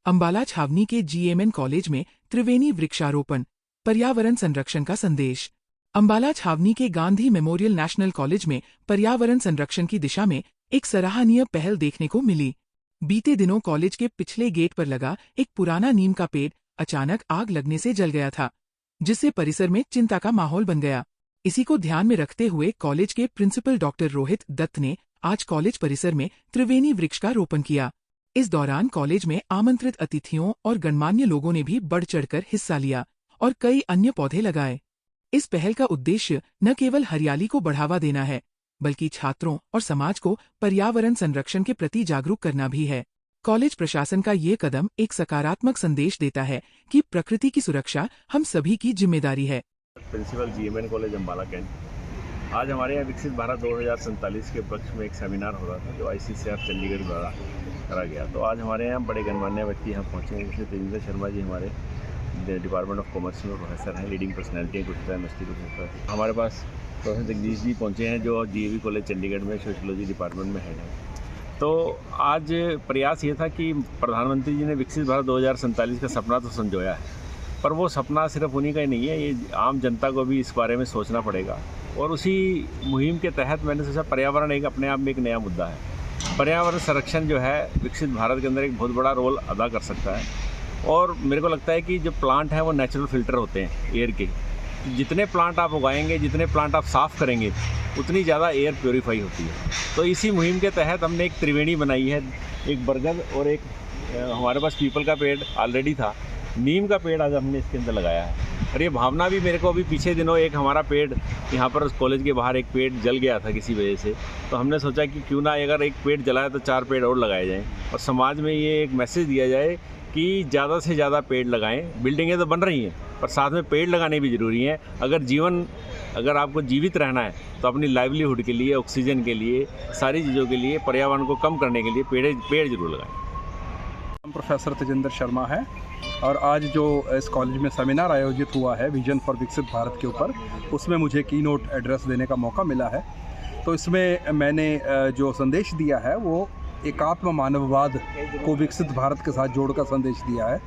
अंबाला छावनी के GMN college में त्रिवेणी वृक्षारोपण, पर्यावरण संरक्षण का संदेश। अंबाला छावनी के गांधी मेमोरियल नेशनल कॉलेज में पर्यावरण संरक्षण की दिशा में एक सराहनीय पहल देखने को मिली। बीते दिनों कॉलेज के पिछले गेट पर लगा एक पुराना नीम का पेड़ अचानक आग लगने से जल गया था, जिससे परिसर में चिंता का माहौल बन गया। इसी को ध्यान में रखते हुए कॉलेज के प्रिंसिपल डॉक्टर रोहित दत्त ने आज कॉलेज परिसर में त्रिवेणी वृक्ष का रोपण किया। इस दौरान कॉलेज में आमंत्रित अतिथियों और गणमान्य लोगों ने भी बढ़ चढ़कर हिस्सा लिया और कई अन्य पौधे लगाए। इस पहल का उद्देश्य न केवल हरियाली को बढ़ावा देना है, बल्कि छात्रों और समाज को पर्यावरण संरक्षण के प्रति जागरूक करना भी है। कॉलेज प्रशासन का ये कदम एक सकारात्मक संदेश देता है कि प्रकृति की सुरक्षा हम सभी की जिम्मेदारी है। Principal GMN college Ambala cantt, आज हमारे यहाँ विकसित भारत 2047 के उपलक्ष्य में एक सेमिनार हो रहा था जो आईसीसीआर चंडीगढ़ द्वारा करा गया। तो आज हमारे यहाँ बड़े गणमान्य व्यक्ति यहाँ पहुँचे हैं, जैसे तेजिंदर शर्मा जी हमारे डिपार्टमेंट ऑफ कॉमर्स में प्रोफेसर हैं, लीडिंग पर्सनैलिटी हैं, कुछ यूनिवर्सिटी प्रोफेसर। हमारे पास प्रोफेसर जगदीश जी पहुँचे हैं जो जीएवी कॉलेज चंडीगढ़ में सोशियोलॉजी डिपार्टमेंट में हेड है। तो आज प्रयास ये था कि प्रधानमंत्री जी ने विकसित भारत 2047 का सपना तो संजोया है, पर वो सपना सिर्फ उन्हीं का ही नहीं है, ये आम जनता को भी इस बारे में सोचना पड़ेगा। और उसी मुहिम के तहत मैंने सोचा पर्यावरण एक अपने आप में एक नया मुद्दा है। पर्यावरण संरक्षण जो है विकसित भारत के अंदर एक बहुत बड़ा रोल अदा कर सकता है। और मेरे को लगता है कि जो प्लांट हैं वो नेचुरल फिल्टर होते हैं एयर के। जितने प्लांट आप उगाएंगे, जितने प्लांट आप साफ़ करेंगे, उतनी ज़्यादा एयर प्योरीफाई होती है। तो इसी मुहिम के तहत हमने एक त्रिवेणी बनाई है, एक बरगद और एक हमारे पास पीपल का पेड़ ऑलरेडी था, नीम का पेड़ आज हमने इसके अंदर लगाया है। और ये भावना भी मेरे को अभी पीछे दिनों एक हमारा पेड़ यहाँ पर कॉलेज के बाहर एक पेड़ जल गया था किसी वजह से, तो हमने सोचा कि क्यों ना अगर एक पेड़ जलाए तो 4 पेड़ और लगाए जाएँ और समाज में ये एक मैसेज दिया जाए कि ज़्यादा से ज़्यादा पेड़ लगाएं। बिल्डिंगें तो बन रही हैं पर साथ में पेड़ लगाने भी ज़रूरी हैं। अगर आपको जीवित रहना है तो अपनी लाइवलीहुड के लिए, ऑक्सीजन के लिए, सारी चीज़ों के लिए, पर्यावरण को कम करने के लिए पेड़ जरूर लगाएं। प्रोफेसर तेजिंदर शर्मा है और आज जो इस कॉलेज में सेमिनार आयोजित हुआ है विजन फॉर विकसित भारत के ऊपर, उसमें मुझे कीनोट एड्रेस देने का मौका मिला है। तो इसमें मैंने जो संदेश दिया है वो एकात्म मानववाद को विकसित भारत के साथ जोड़कर संदेश दिया है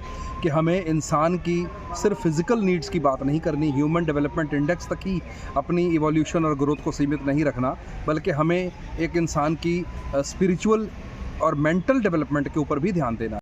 कि हमें इंसान की सिर्फ फिज़िकल नीड्स की बात नहीं करनी, ह्यूमन डेवलपमेंट इंडेक्स तक ही अपनी इवोल्यूशन और ग्रोथ को सीमित नहीं रखना, बल्कि हमें एक इंसान की स्पिरिचुअल और मेंटल डेवलपमेंट के ऊपर भी ध्यान देना।